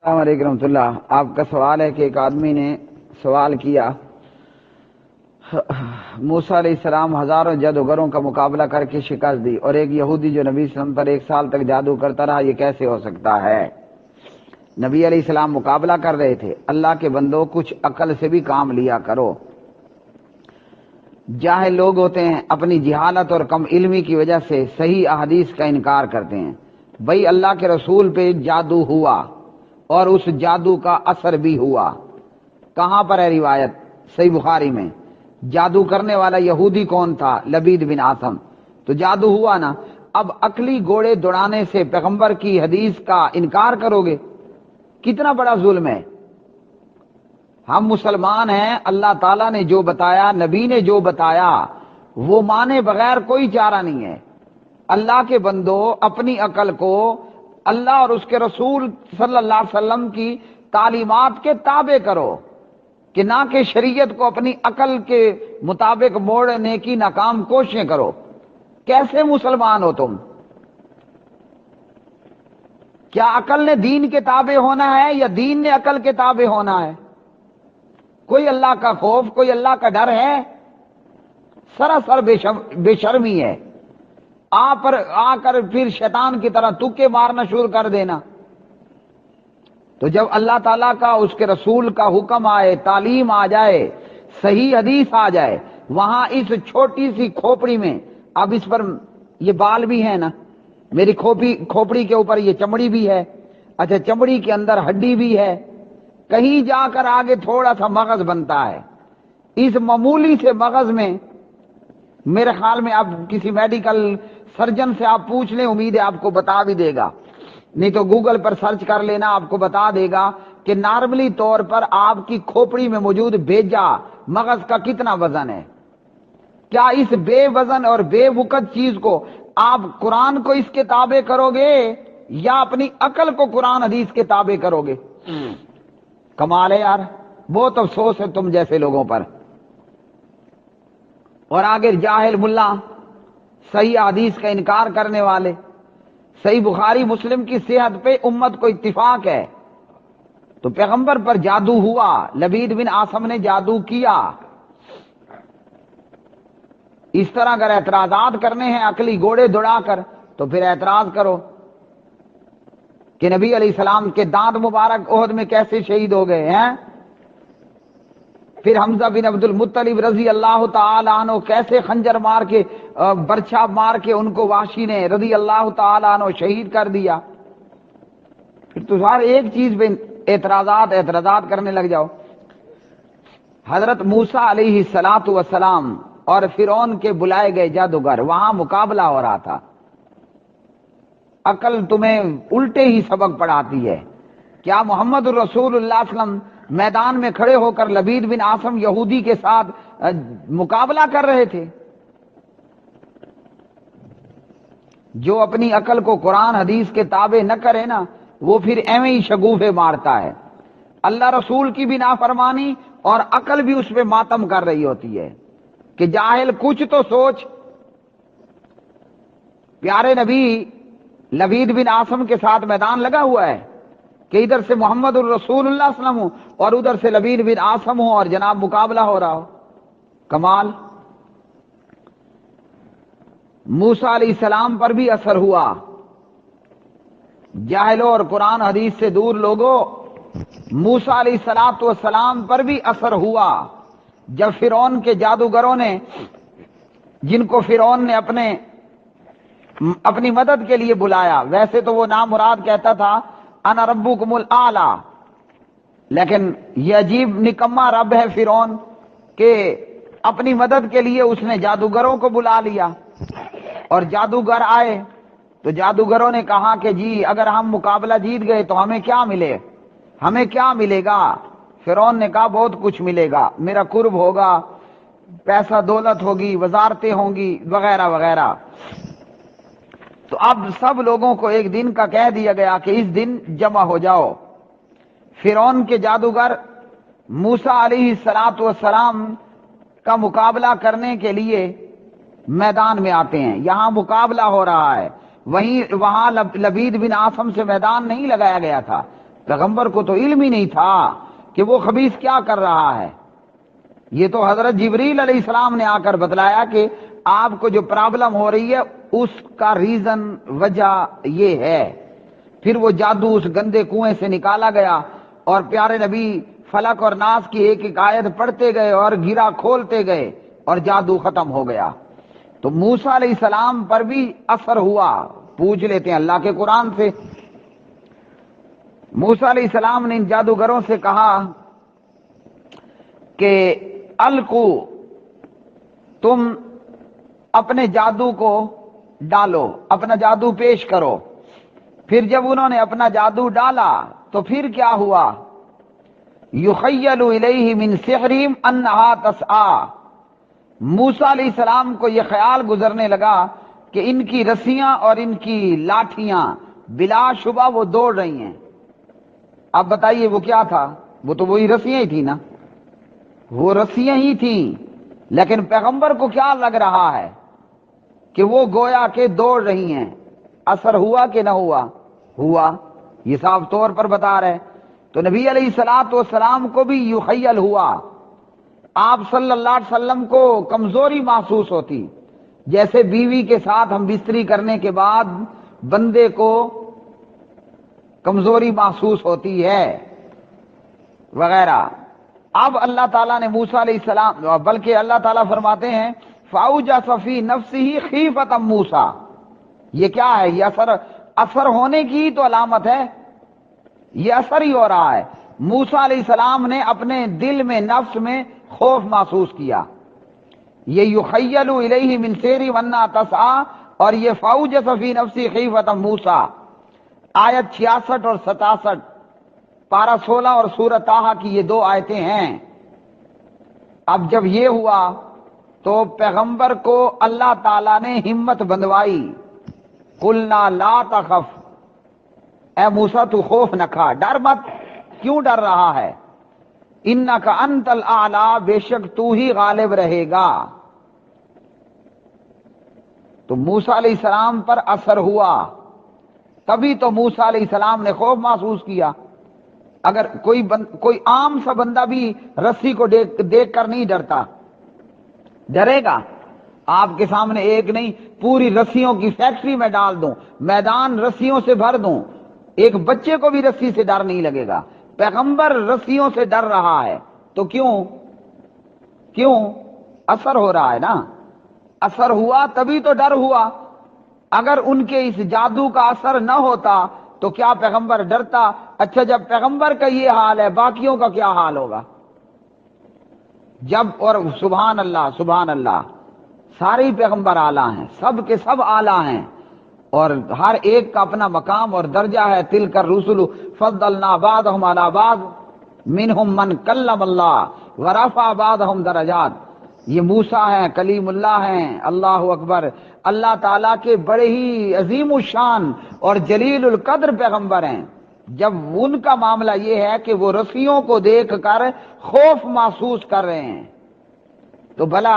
السلام علیکم رحمۃ اللہ۔ آپ کا سوال ہے کہ ایک آدمی نے سوال کیا، موسیٰ علیہ السلام ہزاروں جادوگروں کا مقابلہ کر کے شکست دی، اور ایک یہودی جو نبی صلی اللہ علیہ وسلم پر 1 سال تک جادو کرتا رہا، یہ کیسے ہو سکتا ہے؟ نبی علیہ السلام مقابلہ کر رہے تھے۔ اللہ کے بندو، کچھ عقل سے بھی کام لیا کرو۔ جاہل لوگ ہوتے ہیں، اپنی جہالت اور کم علمی کی وجہ سے صحیح احادیث کا انکار کرتے ہیں۔ بھئی اللہ کے رسول پہ جادو ہوا اور اس جادو کا اثر بھی ہوا۔ کہاں پر ہے روایت؟ صحیح بخاری میں۔ جادو کرنے والا یہودی کون تھا؟ لبید بن عاصم۔ تو جادو ہوا نا۔ اب عقلی گھوڑے دوڑانے سے پیغمبر کی حدیث کا انکار کرو گے؟ کتنا بڑا ظلم ہے۔ ہم مسلمان ہیں، اللہ تعالیٰ نے جو بتایا، نبی نے جو بتایا، وہ مانے بغیر کوئی چارہ نہیں ہے۔ اللہ کے بندو، اپنی عقل کو اللہ اور اس کے رسول صلی اللہ علیہ وسلم کی تعلیمات کے تابع کرو، کہ نہ کہ شریعت کو اپنی عقل کے مطابق موڑنے کی ناکام کوششیں کرو۔ کیسے مسلمان ہو تم؟ کیا عقل نے دین کے تابع ہونا ہے یا دین نے عقل کے تابع ہونا ہے؟ کوئی اللہ کا خوف، کوئی اللہ کا ڈر ہے؟ سراسر بے شرمی ہے۔ آ کر پھر شیطان کی طرح تکے مارنا شروع کر دینا۔ تو جب اللہ تعالیٰ کا، اس کے رسول کا حکم آئے، تعلیم آ جائے، صحیح حدیث آ جائے، وہاں اس چھوٹی سی کھوپڑی میں، اب اس پر یہ بال بھی ہے نا، میری کھوپڑی کے اوپر یہ چمڑی بھی ہے، اچھا چمڑی کے اندر ہڈی بھی ہے، کہیں جا کر آگے تھوڑا سا مغز بنتا ہے۔ اس معمولی سے مغز میں میرے خیال میں آپ کسی میڈیکل سرجن سے آپ پوچھ لیں، امید ہے آپ کو بتا بھی دے گا، نہیں تو گوگل پر سرچ کر لینا، آپ کو بتا دے گا کہ نارملی طور پر آپ کی کھوپڑی میں موجود بھیجا مغز کا کتنا وزن ہے۔ کیا اس بے وزن اور بے وقت چیز کو آپ قرآن کو اس کے تابع کرو گے یا اپنی عقل کو قرآن حدیث کے تابع کرو گے؟ کمال ہے یار، بہت افسوس ہے تم جیسے لوگوں پر۔ اور آگے جاہل ملا، صحیح حدیث کا انکار کرنے والے۔ صحیح بخاری مسلم کی صحت پہ امت کو اتفاق ہے۔ تو پیغمبر پر جادو ہوا، لبید بن عاصم نے جادو کیا۔ اس طرح اگر اعتراضات کرنے ہیں عقلی گھوڑے دوڑا کر، تو پھر اعتراض کرو کہ نبی علیہ السلام کے دانت مبارک احد میں کیسے شہید ہو گئے ہیں، پھر حمزہ بن عبد المطلب رضی اللہ تعالی عنہ کیسے خنجر مار کے، برچھا مار کے ان کو وحشی نے رضی اللہ تعالی عنہ شہید کر دیا۔ پھر تو ہر ایک چیز پہ اعتراضات کرنے لگ جاؤ۔ حضرت موسیٰ علیہ السلام اور فرعون کے بلائے گئے جادوگر، وہاں مقابلہ ہو رہا تھا۔ عقل تمہیں الٹے ہی سبق پڑھاتی ہے۔ کیا محمد الرسول اللہ صلی اللہ علیہ وسلم میدان میں کھڑے ہو کر لبید بن عاصم یہودی کے ساتھ مقابلہ کر رہے تھے؟ جو اپنی عقل کو قرآن حدیث کے تابع نہ کرے نا، وہ پھر ایویں ہی شگوفے مارتا ہے۔ اللہ رسول کی بھی نافرمانی اور عقل بھی اس پہ ماتم کر رہی ہوتی ہے کہ جاہل کچھ تو سوچ۔ پیارے نبی لبید بن عاصم کے ساتھ میدان لگا ہوا ہے کہ ادھر سے محمد الرسول اللہ صلی اللہ علیہ وسلم اور ادھر سے لبید بن عاصم ہو اور جناب مقابلہ ہو رہا ہو۔ کمال۔ موسیٰ علیہ السلام پر بھی اثر ہوا۔ جاہلوں اور قرآن حدیث سے دور لوگوں، موسیٰ علیہ السلام پر بھی اثر ہوا۔ جب فرعون کے جادوگروں نے، جن کو فرعون نے اپنی مدد کے لیے بلایا، ویسے تو وہ نامراد کہتا تھا انا ربکم الاعلی، لیکن یہ عجیب نکما رب ہے فرعون کہ اپنی مدد کے لیے اس نے جادوگروں کو بلا لیا، اور جادوگر آئے تو جادوگروں نے کہا کہ جی اگر ہم مقابلہ جیت گئے تو ہمیں کیا ملے؟ ہمیں کیا ملے گا؟ فرعون نے کہا بہت کچھ ملے گا، میرا قرب ہوگا، پیسہ دولت ہوگی، وزارتیں ہوں گی، وغیرہ وغیرہ۔ تو اب سب لوگوں کو ایک دن کا کہہ دیا گیا کہ اس دن جمع ہو جاؤ۔ فرعون کے جادوگر موسیٰ علیہ السلام کا مقابلہ کرنے کے لیے میدان میں آتے ہیں۔ یہاں مقابلہ ہو رہا ہے، وہاں لبید بن عاصم سے میدان نہیں لگایا گیا تھا، پیغمبر کو تو علم ہی نہیں تھا کہ وہ خبیث کیا کر رہا ہے. یہ تو حضرت جبریل علیہ السلام نے آ کر بتلایا کہ آپ کو جو پرابلم ہو رہی ہے اس کا ریزن، وجہ یہ ہے. پھر وہ جادو اس گندے کنویں سے نکالا گیا اور پیارے نبی فلک اور ناس کی ایک ایک آیت پڑھتے گئے اور گھرا کھولتے گئے اور جادو ختم ہو گیا. تو موسیٰ علیہ السلام پر بھی اثر ہوا. پوچھ لیتے ہیں اللہ کے قرآن سے. موسیٰ علیہ السلام نے ان جادوگروں سے کہا کہ القو، تم اپنے جادو کو ڈالو، اپنا جادو پیش کرو. پھر جب انہوں نے اپنا جادو ڈالا تو پھر کیا ہوا؟ یخیل الیہ من سحرہم انہا تسعی. موسیٰ علیہ السلام کو یہ خیال گزرنے لگا کہ ان کی رسیاں اور ان کی لاٹھیاں بلا شبہ وہ دوڑ رہی ہیں. اب بتائیے وہ کیا تھا؟ وہ تو وہی رسیاں ہی تھیں نا، وہ رسیاں ہی تھیں. لیکن پیغمبر کو کیا لگ رہا ہے کہ وہ گویا کہ دوڑ رہی ہیں. اثر ہوا کہ نہ ہوا؟ ہوا. یہ صاف طور پر بتا رہے. تو نبی علیہ الصلوۃ والسلام کو بھی یخیل ہوا. آپ صلی اللہ علیہ وسلم کو کمزوری محسوس ہوتی، جیسے بیوی کے ساتھ ہم بستری کرنے کے بعد بندے کو کمزوری محسوس ہوتی ہے وغیرہ. اب اللہ تعالیٰ نے موسیٰ علیہ السلام، بلکہ اللہ تعالیٰ فرماتے ہیں فَأَوْجَسَ فِي نَفْسِهِ خِیفَةً موسیٰ. یہ کیا ہے؟ یہ اثر ہونے کی تو علامت ہے، یہ اثر ہی ہو رہا ہے. موسیٰ علیہ السلام نے اپنے دل میں، نفس میں خوف محسوس کیا. یہ یخیل الیہ من سحرہم انہا تسعی اور یہ فَأَوْجَسَ فِی نَفْسِهِ خِیفَةً موسیٰ. آیت 66 اور 67 پارہ 16 اور سورۃ طٰہٰ کی یہ دو آیتیں ہیں. اب جب یہ ہوا تو پیغمبر کو اللہ تعالیٰ نے ہمت بندوائی. قلنا لا تخف، اے موسیٰ تو خوف نہ کھا، ڈر مت. کیوں ڈر رہا ہے؟ انک انت الاعلی، بے شک تو ہی غالب رہے گا. تو موسیٰ علیہ السلام پر اثر ہوا، تبھی تو موسیٰ علیہ السلام نے خوف محسوس کیا. اگر کوئی عام سا بندہ بھی رسی کو دیکھ کر نہیں ڈرتا، ڈرے گا؟ آپ کے سامنے ایک نہیں، پوری رسیوں کی فیکٹری میں ڈال دوں، میدان رسیوں سے بھر دوں، ایک بچے کو بھی رسی سے ڈر نہیں لگے گا. پیغمبر رسیوں سے ڈر رہا ہے تو کیوں؟ اثر ہو رہا ہے نا. اثر ہوا تبھی تو ڈر ہوا. اگر ان کے اس جادو کا اثر نہ ہوتا تو کیا پیغمبر ڈرتا؟ اچھا جب پیغمبر کا یہ حال ہے، باقیوں کا کیا حال ہوگا؟ جب، اور سبحان اللہ سبحان اللہ، سارے ہی پیغمبر اعلیٰ ہیں، سب کے سب اعلیٰ ہیں، اور ہر ایک کا اپنا مقام اور درجہ ہے. تلک الرسل فضلنا بعضهم علی بعض منهم من کلم اللہ ورفع بعضهم درجات. یہ موسیٰ ہیں، کلیم اللہ ہیں، اللہ اکبر، اللہ تعالیٰ کے بڑے ہی عظیم الشان اور جلیل القدر پیغمبر ہیں. جب ان کا معاملہ یہ ہے کہ وہ رسیوں کو دیکھ کر خوف محسوس کر رہے ہیں، تو بھلا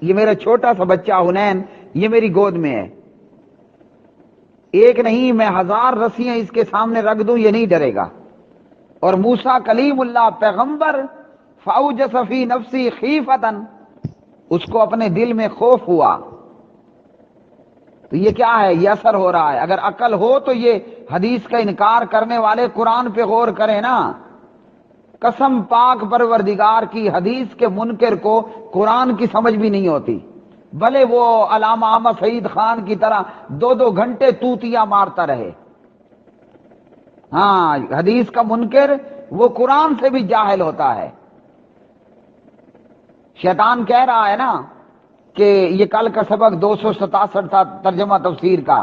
یہ میرا چھوٹا سا بچہ حنین یہ میری گود میں ہے، ایک نہیں میں 1000 رسیاں اس کے سامنے رکھ دوں یہ نہیں ڈرے گا. اور موسیٰ کلیم اللہ پیغمبر فَأَوْجَسَ فِی نَفْسِهِ خِیفَةً، اس کو اپنے دل میں خوف ہوا. تو یہ کیا ہے؟ یہ اثر ہو رہا ہے. اگر عقل ہو تو یہ حدیث کا انکار کرنے والے قرآن پہ غور کریں نا. قسم پاک پروردگار کی، حدیث کے منکر کو قرآن کی سمجھ بھی نہیں ہوتی، بھلے وہ علامہ احمد سعید خان کی طرح 2 گھنٹے توتیاں مارتا رہے. ہاں، حدیث کا منکر وہ قرآن سے بھی جاہل ہوتا ہے. شیطان کہہ رہا ہے نا کہ یہ کل کا سبق 267 تھا ترجمہ تفسیر کا.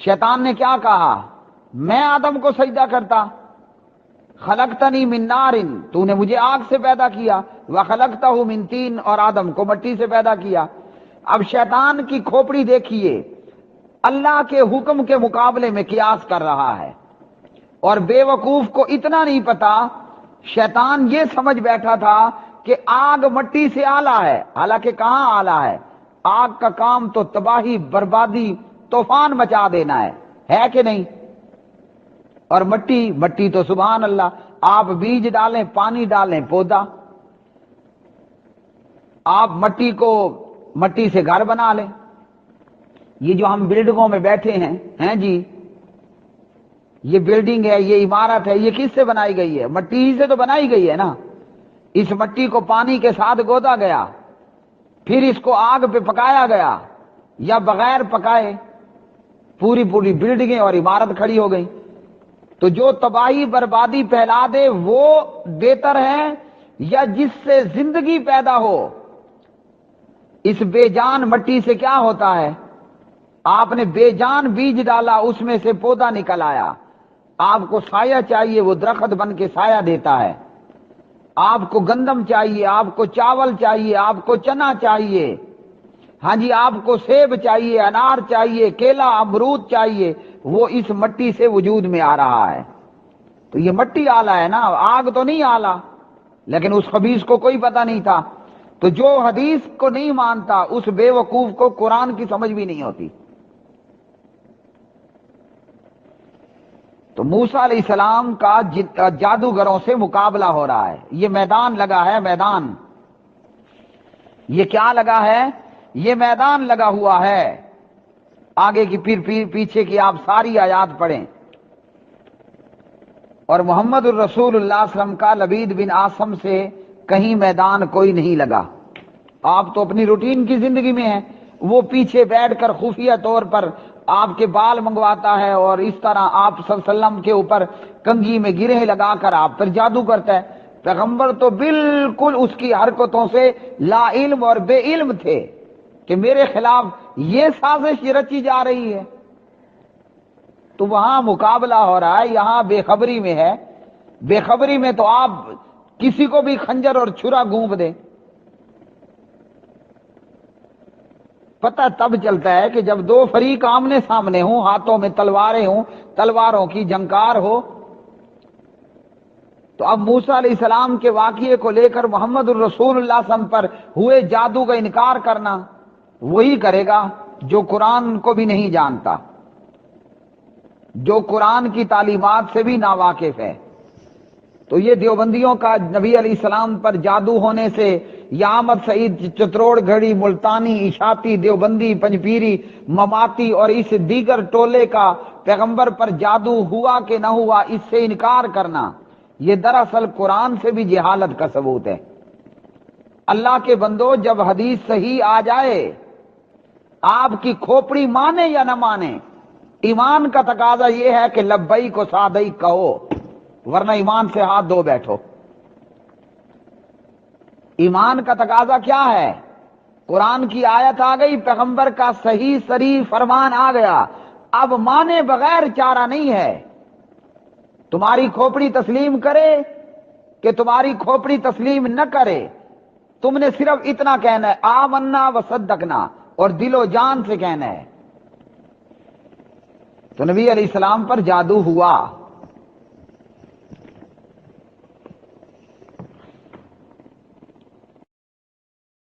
شیطان نے کیا کہا؟ میں آدم کو سجدہ کرتا. خلقتنی من نار، تو نے مجھے آگ سے پیدا کیا، وخلقتہ من طین، اور آدم کو مٹی سے پیدا کیا. اب شیطان کی کھوپڑی دیکھیے، اللہ کے حکم کے مقابلے میں قیاس کر رہا ہے. اور بے وقوف کو اتنا نہیں پتا، شیطان یہ سمجھ بیٹھا تھا کہ آگ مٹی سے اعلیٰ ہے، حالانکہ کہاں اعلیٰ ہے؟ آگ کا کام تو تباہی، بربادی، طوفان مچا دینا ہے کہ نہیں؟ اور مٹی تو سبحان اللہ، آپ بیج ڈالیں، پانی ڈالیں، پودا۔ آپ مٹی سے گھر بنا لیں۔ یہ جو ہم بلڈنگوں میں بیٹھے ہیں جی، یہ بلڈنگ ہے، یہ عمارت ہے، یہ کس سے بنائی گئی ہے؟ مٹی ہی سے تو بنائی گئی ہے نا۔ اس مٹی کو پانی کے ساتھ گودا گیا، پھر اس کو آگ پہ پکایا گیا، یا بغیر پکائے پوری بلڈنگیں اور عمارت کھڑی ہو گئی۔ تو جو تباہی بربادی پھیلا دے وہ بہتر ہے، یا جس سے زندگی پیدا ہو؟ اس بے جان مٹی سے کیا ہوتا ہے؟ آپ نے بے جان بیج ڈالا، اس میں سے پودا نکل آیا۔ آپ کو سایہ چاہیے، وہ درخت بن کے سایہ دیتا ہے۔ آپ کو گندم چاہیے، آپ کو چاول چاہیے، آپ کو چنا چاہیے، ہاں جی، آپ کو سیب چاہیے، انار چاہیے، کیلا، امرود چاہیے، وہ اس مٹی سے وجود میں آ رہا ہے۔ تو یہ مٹی آلہ ہے نا، آگ تو نہیں آلہ، لیکن اس خبیث کو کوئی پتہ نہیں تھا۔ تو جو حدیث کو نہیں مانتا اس بے وقوف کو قرآن کی سمجھ بھی نہیں ہوتی۔ تو موسیٰ علیہ السلام کا جادوگروں سے مقابلہ ہو رہا ہے۔ یہ میدان لگا ہے، میدان۔ یہ کیا لگا ہے؟ یہ میدان لگا ہوا ہے۔ آگے کی پھر پیچھے کی آپ ساری آیات پڑھیں۔ اور محمد الرسول اللہ صلی اللہ علیہ وسلم کا لبید بن عاصم سے کہیں میدان کوئی نہیں لگا۔ آپ تو اپنی روٹین کی زندگی میں ہیں، وہ پیچھے بیٹھ کر خفیہ طور پر آپ کے بال منگواتا ہے، اور اس طرح آپ صلی اللہ علیہ وسلم کے اوپر کنگھی میں گرہ لگا کر آپ پر جادو کرتا ہے۔ پیغمبر تو بالکل اس کی حرکتوں سے لا علم اور بے علم تھے کہ میرے خلاف یہ سازش رچی جا رہی ہے۔ تو وہاں مقابلہ ہو رہا ہے، یہاں بے خبری میں ہے۔ بے خبری میں تو آپ کسی کو بھی خنجر اور چھرا گونب دیں، پتہ تب چلتا ہے کہ جب دو فریق آمنے سامنے ہوں، ہاتھوں میں تلواریں ہوں، تلواروں کی جنکار ہو۔ تو اب موسیٰ علیہ السلام کے واقعے کو لے کر محمد الرسول اللہ صلی اللہ علیہ وسلم پر ہوئے جادو کا انکار کرنا، وہی کرے گا جو قرآن کو بھی نہیں جانتا، جو قرآن کی تعلیمات سے بھی ناواقف ہے۔ تو یہ دیوبندیوں کا نبی علیہ السلام پر جادو ہونے سے، یا احمد سعید چتروڑ گھڑی، ملتانی، اشاعتی، دیوبندی، پنجپیری، مماتی اور اس دیگر ٹولے کا پیغمبر پر جادو ہوا کہ نہ ہوا، اس سے انکار کرنا، یہ دراصل قرآن سے بھی جہالت کا ثبوت ہے۔ اللہ کے بندو، جب حدیث صحیح آ جائے، آپ کی کھوپڑی مانے یا نہ مانے، ایمان کا تقاضا یہ ہے کہ لبیک و سعدیک کہو، ورنہ ایمان سے ہاتھ دھو بیٹھو۔ ایمان کا تقاضا کیا ہے؟ قرآن کی آیت آ گئی، پیغمبر کا صحیح صریح فرمان آ گیا، اب مانے بغیر چارہ نہیں ہے۔ تمہاری کھوپڑی تسلیم کرے کہ تمہاری کھوپڑی تسلیم نہ کرے، تم نے صرف اتنا کہنا ہے، آمنا و صدقنا، اور دل و جان سے کہنا ہے۔ تو نبی علیہ السلام پر جادو ہوا۔